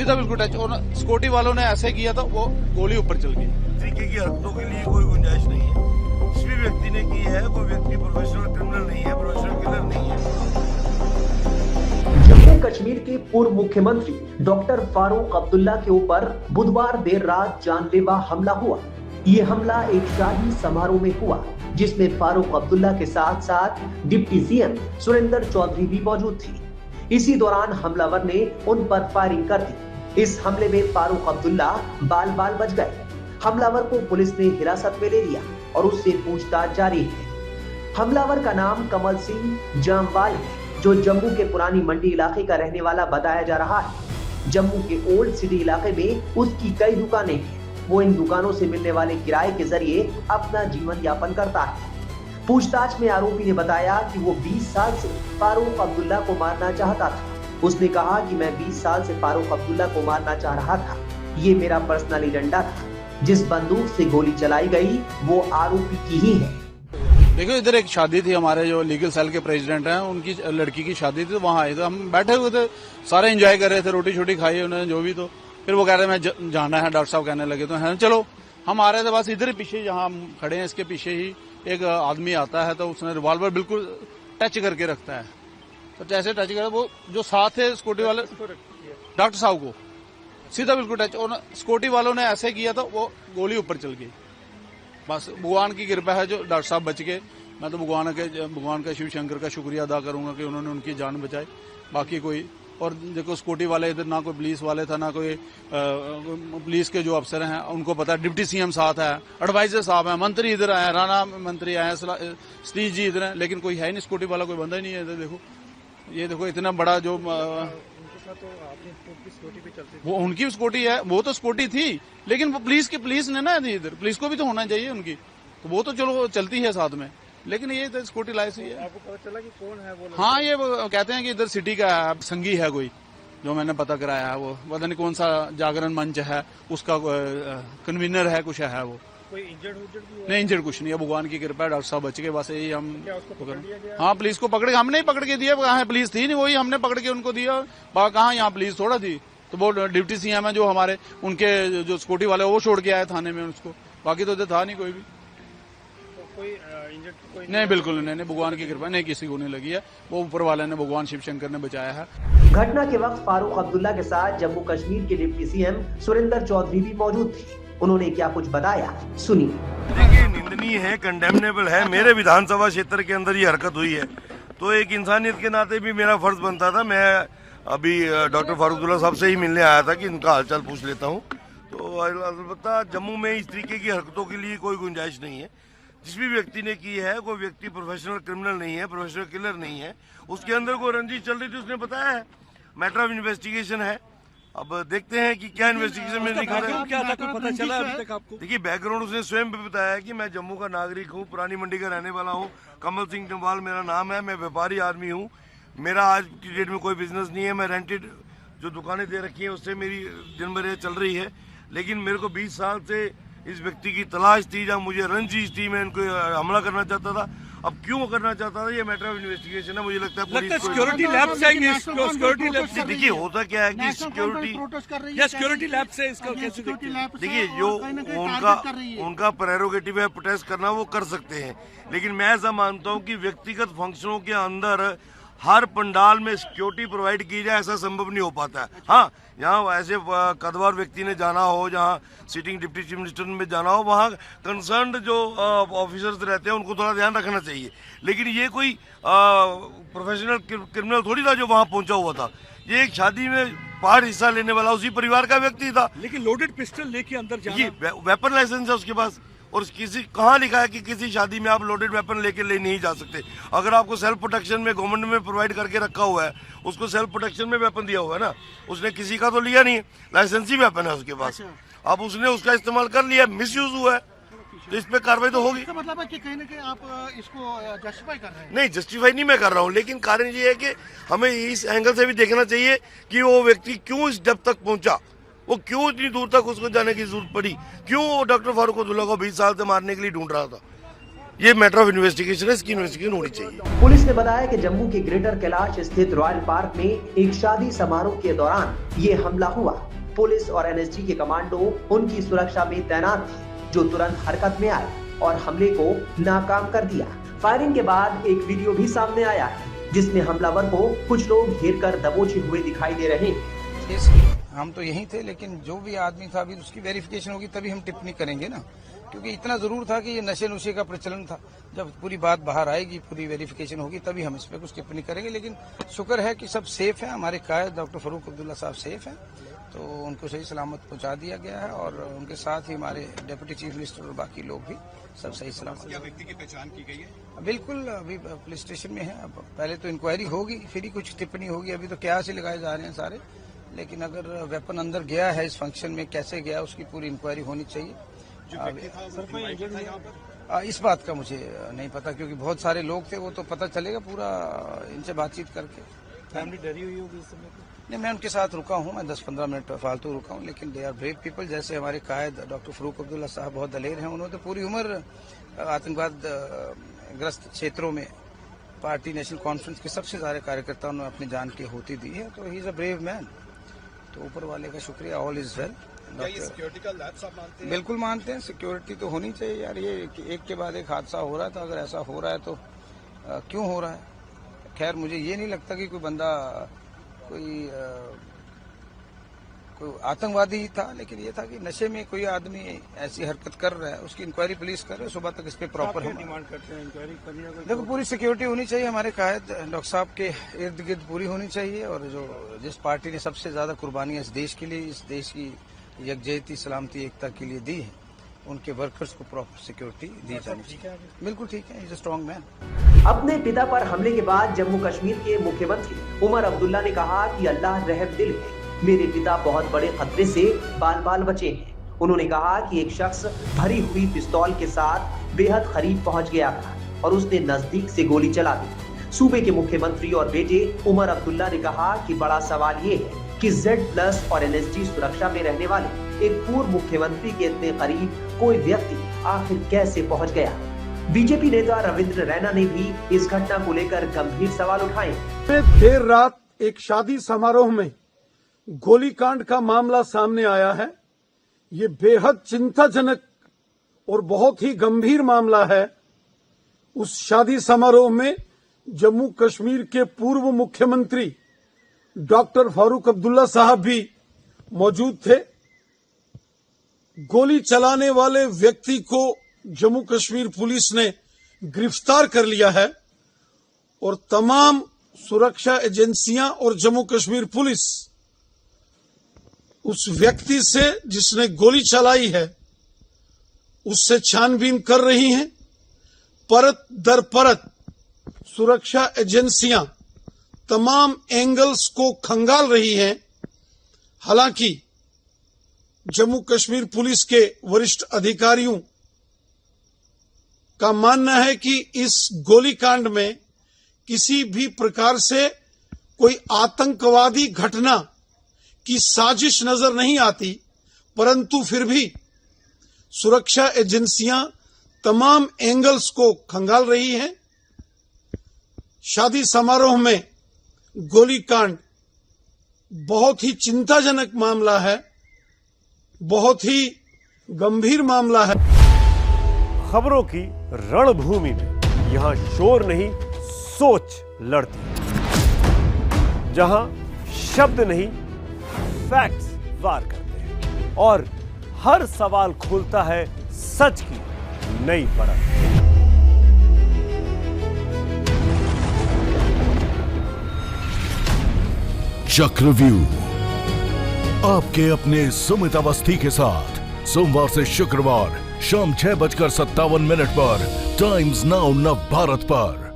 सीधा बिल्कुल टच। और सिक्योरिटी वालों ने ऐसे किया तो वो गोली ऊपर चल गई। तरीके की हरकतों के लिए कोई गुंजाइश नहीं है। जिस भी व्यक्ति ने की है कोई व्यक्ति प्रोफेशनल क्रिमिनल नहीं है, प्रोफेशनल किलर नहीं है। जम्मू कश्मीर के पूर्व मुख्यमंत्री डॉक्टर फारूक अब्दुल्ला के ऊपर बुधवार देर रात जानलेवा हमला हुआ। ये हमला एक शादी समारोह में हुआ जिसमें फारूक अब्दुल्ला के साथ साथ डिप्टी सीएम सुरेंद्र चौधरी भी मौजूद थी। इसी दौरान हमलावर ने उन पर फायरिंग कर दी। इस हमले में फारूक अब्दुल्ला बाल बाल बच गए। हमलावर को पुलिस ने हिरासत में ले लिया और उससे पूछताछ जारी है। हमलावर का नाम कमल सिंह जामवाल है, जो जम्मू के पुरानी मंडी इलाके का रहने वाला बताया जा रहा है। जम्मू के ओल्ड सिटी इलाके में उसकी कई दुकानें हैं। वो इन दुकानों से मिलने वाले किराए के जरिए अपना जीवन यापन करता है। पूछताछ में आरोपी ने बताया कि वो 20 साल से फारूक अब्दुल्ला को मारना चाहता था। उसने कहा कि मैं 20 साल से फारूक अब्दुल्ला को मारना चाह रहा था। ये मेरा पर्सनल एजेंडा था। जिस बंदूक से गोली चलाई गई वो आरोपी की ही है। देखो, इधर एक शादी थी, हमारे जो लीगल सेल के प्रेसिडेंट हैं उनकी लड़की की शादी थी, तो वहां आए थे। हम बैठे हुए थे, सारे एंजॉय कर रहे थे, रोटी छोटी खाई उन्होंने जो भी। तो फिर वो कह रहे मैं जाना है, डॉक्टर साहब कहने लगे। तो है चलो, हम आ रहे थे। बस इधर ही पीछे जहां हम खड़े हैं इसके पीछे ही एक आदमी आता है, तो उसने रिवॉल्वर बिल्कुल टच करके रखता है। तो जैसे टच कर, वो जो साथ है सिक्योरिटी वाले डॉक्टर साहब को सीधा बिल्कुल टच। और सिक्योरिटी वालों ने ऐसे किया तो वो गोली ऊपर चल गई। बस भगवान की कृपा है जो डॉक्टर साहब बच गए। मैं तो भगवान का शिव शंकर का शुक्रिया अदा करूंगा कि उन्होंने उनकी जान बचाई। बाकी कोई, और देखो सिक्योरिटी वाले इधर ना कोई पुलिस वाले था, ना कोई पुलिस के जो अफसर हैं उनको पता है। डिप्टी सीएम साथ है, एडवाइजर साहब हैं, मंत्री इधर आए, राणा मंत्री आए, सतीश जी इधर हैं, लेकिन कोई है नहीं सिक्योरिटी वाला, कोई बंदा ही नहीं है इधर। देखो, ये देखो इतना बड़ा जो वो उनकी सिक्योरिटी है, वो तो सिक्योरिटी थी, लेकिन वो पुलिस ने ना इधर, पुलिस को भी तो होना चाहिए उनकी, तो वो तो चलो चलती है साथ में, लेकिन ये तो सिक्योरिटी लाइस ही है। आपको पता चला कि कौन है वो? हाँ, ये वो कहते हैं कि इधर सिटी का है, संगी है कोई, जो मैंने पता कराया है। वो पता नहीं कौन सा जागरण मंच है, उसका कन्वीनर है, कुछ है वो। कोई इंजर्ड भी? नहीं, इंजर्ड कुछ नहीं है, भगवान की कृपा है, डॉक्टर साहब बच गए। बस यही हम दिया? हाँ, पुलिस को पकड़ के, हमने ही पकड़ के दिया। कहाँ पुलिस थी नहीं, वही हमने पकड़ के उनको दिया। कहाँ यहाँ पुलिस थोड़ा थी, तो वो डिप्टी सीएम है जो हमारे, उनके जो सिक्योरिटी वाले वो छोड़ के आए थाने में उसको। बाकी तो था नहीं कोई भी। तो कोई इंजर्ड नहीं, बिल्कुल नहीं, भगवान की कृपा नहीं, किसी को नहीं लगी है। वो ऊपर वाले ने, भगवान शिव शंकर ने बचाया है। घटना के वक्त फारूक अब्दुल्ला के साथ जम्मू कश्मीर के डिप्टी सीएम सुरेंद्र चौधरी भी मौजूद थे। उन्होंने क्या कुछ बताया, सुनिए। देखिए, निंदनीय है, कंडेमनेबल है। मेरे विधानसभा क्षेत्र के अंदर ये हरकत हुई है, तो एक इंसानियत के नाते भी मेरा फर्ज बनता था। मैं अभी डॉक्टर फारूक अब्दुल्ला साहब से ही मिलने आया था कि इनका हालचाल पूछ लेता हूँ। तो अलबत्ता जम्मू में इस तरीके की हरकतों के लिए कोई गुंजाइश नहीं है। जिस भी व्यक्ति ने की है, कोई व्यक्ति प्रोफेशनल क्रिमिनल नहीं है, प्रोफेशनल किलर नहीं है। उसके अंदर कोई रंजिश चल रही थी, उसने बताया है, मैटर ऑफ इन्वेस्टिगेशन है। अब देखते हैं कि क्या इन्वेस्टिगेशन में निकल रहा है। क्या था, कुछ पता चला अभी तक आपको? देखिए, बैकग्राउंड उसने स्वयं भी बताया है कि मैं जम्मू का नागरिक हूँ, पुरानी मंडी का रहने वाला हूँ, कमल सिंह जम्वाल मेरा नाम है, मैं व्यापारी आदमी हूँ। मेरा आज की डेट में कोई बिजनेस नहीं है। मैं रेंटेड जो दुकानें दे रखी हैं उससे मेरी दिन भर चल रही है। लेकिन मेरे को 20 साल से इस व्यक्ति की तलाश थी, जहाँ मुझे रंजिश थी, मैं इनको हमला करना चाहता था। अब क्यों करना चाहता था, ये मैटर ऑफ इन्वेस्टिगेशन है। मुझे लगता है पुलिस सिक्योरिटी लैब से देखिए, होता क्या है कि सिक्योरिटी लैब से इसका कैसे देखिए, जो उनका प्रेरोगेटिव है प्रोटेस्ट करना, वो कर सकते हैं। लेकिन मैं ऐसा मानता हूँ कि व्यक्तिगत फंक्शनों के अंदर हर पंडाल में सिक्योरिटी प्रोवाइड की जाए, ऐसा संभव नहीं हो पाता है। हाँ, यहाँ ऐसे कदवार व्यक्ति ने जाना हो, जहाँ सिटिंग डिप्टी चीफ मिनिस्टर में जाना हो, वहाँ कंसर्न्ड जो ऑफिसर्स रहते हैं उनको थोड़ा ध्यान रखना चाहिए। लेकिन ये कोई प्रोफेशनल क्रिमिनल थोड़ी था जो वहाँ पहुंचा हुआ था। ये एक शादी में पार्ट हिस्सा लेने वाला उसी परिवार का व्यक्ति था। लेकिन लोडेड पिस्टल लेके अंदर जाना, वेपन लाइसेंस है उसके पास। और किसी कहाँ लिखा है कि किसी शादी में आप लोडेड वेपन लेके ले नहीं जा सकते? अगर आपको सेल्फ प्रोटेक्शन में गवर्नमेंट में प्रोवाइड करके रखा हुआ है, उसको सेल्फ प्रोटेक्शन में वेपन दिया हुआ है ना, उसने किसी का तो लिया नहीं, लाइसेंसी वेपन है उसके पास। अब उसने उसका इस्तेमाल कर लिया, मिसयूज हुआ है, तो इस पे कार्रवाई तो होगी। मतलब है कि कहीं ना कहीं आप इसको जस्टिफाई कर रहे हैं? नहीं, जस्टिफाई नहीं मैं कर रहा हूँ, लेकिन कारण ये है कि हमें इस एंगल से भी देखना चाहिए कि वो व्यक्ति क्यों इस डेप्थ तक पहुंचा, वो क्यों इतनी दूर तक उसको जाने की जरूरत पड़ी, क्यों वो डॉक्टर फारूक अब्दुल्ला को 20 साल से मारने के लिए ढूंढ रहा था। ये मैटर ऑफ इन्वेस्टिगेशन है, इसकी इन्वेस्टिगेशन होनी चाहिए। पुलिस ने बताया कि जम्मू के ग्रेटर कैलाश स्थित रॉयल पार्क में एक शादी समारोह के दौरान ये हमला हुआ। पुलिस और एनएसजी के कमांडो उनकी सुरक्षा में तैनात थे, जो तुरंत हरकत में आए और हमले को नाकाम कर दिया। फायरिंग के बाद एक वीडियो भी सामने आया है, जिसमें हमलावर को कुछ लोग घेर कर दबोचे हुए दिखाई दे रहे हैं। हम तो यहीं थे, लेकिन जो भी आदमी था अभी उसकी वेरिफिकेशन होगी तभी हम टिप्पणी करेंगे ना, क्योंकि इतना जरूर था कि ये नशे नुशे का प्रचलन था। जब पूरी बात बाहर आएगी, पूरी वेरिफिकेशन होगी, तभी हम इस पे कुछ टिप्पणी करेंगे। लेकिन शुक्र है कि सब सेफ है, हमारे कायद डॉक्टर फारूक अब्दुल्ला साहब सेफ हैं, तो उनको सही सलामत पहुंचा दिया गया है और उनके साथ ही हमारे डिप्टी चीफ मिनिस्टर और बाकी लोग भी सब सही सलामत। क्या व्यक्ति की पहचान की गई है? बिल्कुल, अभी पुलिस स्टेशन में है। अब पहले तो इंक्वायरी होगी, फिर ही कुछ टिप्पणी होगी। अभी तो क्या से लगाए जा रहे हैं सारे, लेकिन अगर वेपन अंदर गया है इस फंक्शन में, कैसे गया उसकी पूरी इंक्वायरी होनी चाहिए। इस बात का मुझे नहीं पता, क्योंकि बहुत सारे लोग थे, वो तो पता चलेगा पूरा इनसे बातचीत करके। फैमिली डरी हुई होगी इस समय? नहीं, मैं उनके साथ रुका हूँ, मैं 10-15 मिनट फालतू रुका हूँ, लेकिन दे आर ब्रेव पीपल। जैसे हमारे कायद डॉक्टर फारूक अब्दुल्ला साहब बहुत दलेर हैं, उन्होंने तो पूरी उम्र आतंकवाद ग्रस्त क्षेत्रों में पार्टी नेशनल कॉन्फ्रेंस के सबसे ज्यादा कार्यकर्ताओं ने अपनी जान की आहुति दी है, तो he is a brave man. तो ऊपर वाले का शुक्रिया, ऑल इज वेल। सिक्योरिटी का लैप्स आप मानते हैं? बिल्कुल मानते हैं, सिक्योरिटी तो होनी चाहिए यार। ये एक के बाद एक हादसा हो रहा है, तो अगर ऐसा हो रहा है तो क्यों हो रहा है? खैर, मुझे ये नहीं लगता कि कोई बंदा कोई आतंकवादी ही था, लेकिन ये था कि नशे में कोई आदमी ऐसी हरकत कर रहा है, उसकी इंक्वायरी पुलिस कर रहे है। सुबह तक इस पे प्रॉपर हम डिमांड करते हैं, इंक्वायरी करनी है। देखो, पूरी सिक्योरिटी होनी चाहिए, हमारे कायद डॉक्टर साहब के इर्द गिर्द पूरी होनी चाहिए। और जो जिस पार्टी ने सबसे ज्यादा कुर्बानियां इस देश के लिए, इस देश की यकजहती, सलामती, एकता के लिए दी है, उनके वर्कर्स को प्रॉपर सिक्योरिटी दी जानी चाहिए। बिल्कुल ठीक है, इज अ स्ट्रॉन्ग मैन। अपने पिता पर हमले के बाद जम्मू कश्मीर के मुख्यमंत्री उमर अब्दुल्ला ने कहा कि अल्लाह रहम दिल है, मेरे पिता बहुत बड़े खतरे से बाल बाल बचे हैं। उन्होंने कहा कि एक शख्स भरी हुई पिस्तौल के साथ बेहद करीब पहुंच गया था और उसने नजदीक से गोली चला दी। सूबे के मुख्यमंत्री और बेटे उमर अब्दुल्ला ने कहा कि बड़ा सवाल ये है कि Z+ और NSG सुरक्षा में रहने वाले एक पूर्व मुख्यमंत्री के इतने करीब कोई व्यक्ति आखिर कैसे पहुंच गया। बीजेपी नेता रविंद्र रैना ने भी इस घटना को लेकर गंभीर सवाल उठाए। देर रात एक शादी समारोह में गोलीकांड का मामला सामने आया है। ये बेहद चिंताजनक और बहुत ही गंभीर मामला है। उस शादी समारोह में जम्मू कश्मीर के पूर्व मुख्यमंत्री डॉक्टर फारूक अब्दुल्ला साहब भी मौजूद थे। गोली चलाने वाले व्यक्ति को जम्मू कश्मीर पुलिस ने गिरफ्तार कर लिया है और तमाम सुरक्षा एजेंसियां और जम्मू कश्मीर पुलिस उस व्यक्ति से जिसने गोली चलाई है उससे छानबीन कर रही हैं। परत दर परत सुरक्षा एजेंसियां तमाम एंगल्स को खंगाल रही हैं। हालांकि जम्मू कश्मीर पुलिस के वरिष्ठ अधिकारियों का मानना है कि इस गोलीकांड में किसी भी प्रकार से कोई आतंकवादी घटना की साजिश नजर नहीं आती, परंतु फिर भी सुरक्षा एजेंसियां तमाम एंगल्स को खंगाल रही हैं। शादी समारोह में गोलीकांड बहुत ही चिंताजनक मामला है, बहुत ही गंभीर मामला है। खबरों की रणभूमि में यहां शोर नहीं, सोच लड़ती है। जहां शब्द नहीं, फैक्ट्स वार करते हैं और हर सवाल खोलता है सच की नई परत। चक्रव्यूह आपके अपने सुमित अवस्थी के साथ सोमवार से शुक्रवार शाम 6:57 पर टाइम्स नाउ नव भारत पर।